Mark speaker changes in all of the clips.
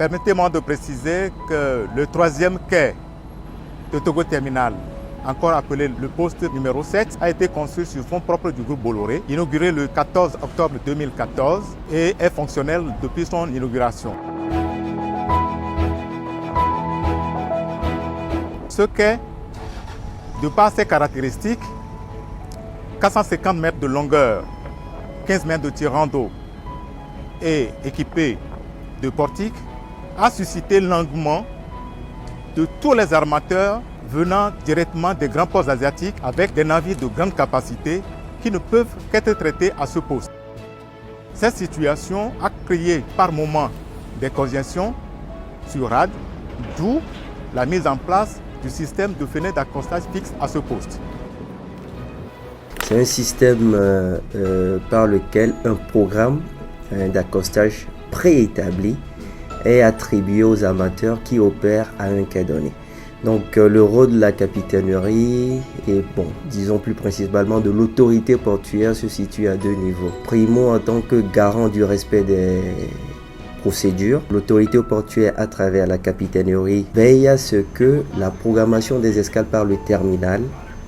Speaker 1: Permettez-moi de préciser que le troisième quai de Togo Terminal, encore appelé le poste numéro 7, a été construit sur fonds propres du groupe Bolloré, inauguré le 14 octobre 2014 et est fonctionnel depuis son inauguration. Ce quai, de par ses caractéristiques, 450 mètres de longueur, 15 mètres de tirant d'eau et équipé de portiques, a suscité l'engouement de tous les armateurs venant directement des grands ports asiatiques avec des navires de grande capacité qui ne peuvent qu'être traités à ce poste. Cette situation a créé par moments des congestions sur rade, d'où la mise en place du système de fenêtres d'accostage fixe à ce poste.
Speaker 2: C'est un système par lequel un programme d'accostage préétabli est attribué aux amateurs qui opèrent à un quai donné. Donc le rôle de la capitainerie et disons plus principalement de l'autorité portuaire se situe à deux niveaux. Primo, en tant que garant du respect des procédures, l'autorité portuaire à travers la capitainerie veille à ce que la programmation des escales par le terminal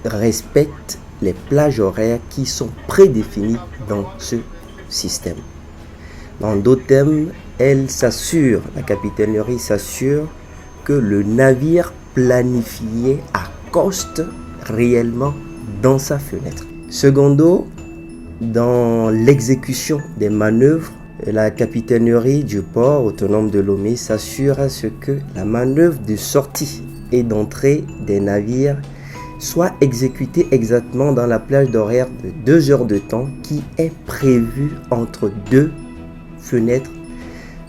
Speaker 2: respecte les plages horaires qui sont prédéfinies dans ce système. Dans d'autres termes, la capitainerie s'assure que le navire planifié accoste réellement dans sa fenêtre. Secondo, dans l'exécution des manœuvres, la capitainerie du port autonome de Lomé s'assure à ce que la manœuvre de sortie et d'entrée des navires soit exécutée exactement dans la plage d'horaire de 2 heures de temps qui est prévue entre deux fenêtres.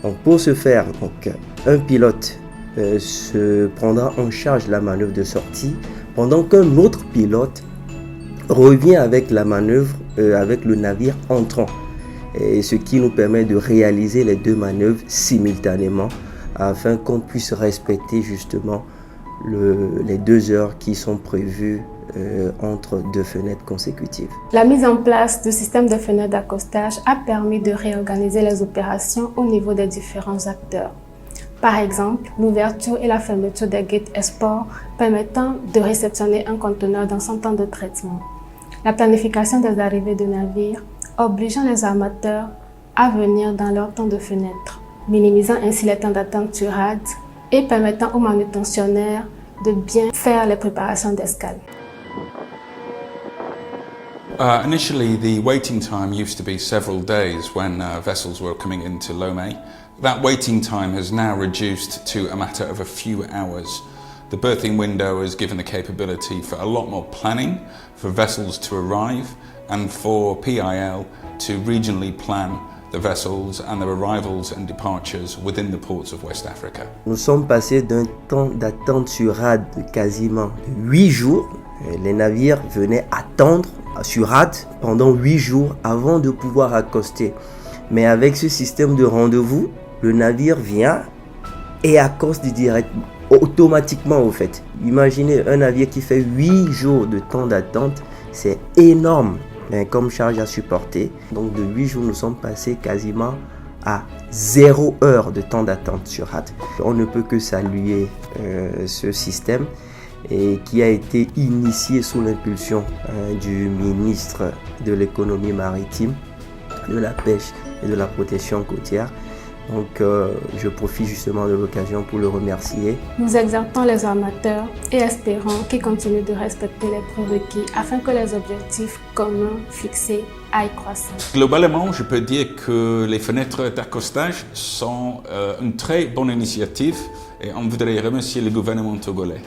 Speaker 2: Donc pour ce faire, un pilote se prendra en charge la manœuvre de sortie pendant qu'un autre pilote revient avec la manœuvre avec le navire entrant, et ce qui nous permet de réaliser les deux manœuvres simultanément afin qu'on puisse respecter justement les 2 heures qui sont prévues entre deux fenêtres consécutives.
Speaker 3: La mise en place du système de fenêtres d'accostage a permis de réorganiser les opérations au niveau des différents acteurs. Par exemple, l'ouverture et la fermeture des gates export permettant de réceptionner un conteneur dans son temps de traitement. La planification des arrivées de navires obligeant les armateurs à venir dans leur temps de fenêtre, minimisant ainsi les temps d'attente sur rade et permettant aux manutentionnaires de bien faire les préparations d'escale.
Speaker 4: Initially, the waiting time used to be several days when vessels were coming into Lomé. That waiting time has now reduced to a matter of a few hours. The berthing window has given the capability for a lot more planning for vessels to arrive and for PIL to regionally plan the vessels and their arrivals and departures within the ports of West Africa.
Speaker 2: Nous sommes passés d'un temps d'attente sur rade de quasiment 8 jours. Les navires venaient attendre sur rade pendant 8 jours avant de pouvoir accoster. Mais avec ce système de rendez-vous, le navire vient et accoste directement, automatiquement au fait. Imaginez un navire qui fait 8 jours de temps d'attente, c'est énorme comme charge à supporter. Donc de 8 jours, nous sommes passés quasiment à 0 heure de temps d'attente sur rade. On ne peut que saluer ce système et qui a été initié sous l'impulsion du ministre de l'économie maritime, de la pêche et de la protection côtière. Donc je profite justement de l'occasion pour le remercier.
Speaker 3: Nous exhortons les armateurs et espérons qu'ils continuent de respecter les prérequis afin que les objectifs communs fixés aillent croissant.
Speaker 4: Globalement, je peux dire que les fenêtres d'accostage sont une très bonne initiative et on voudrait remercier le gouvernement togolais.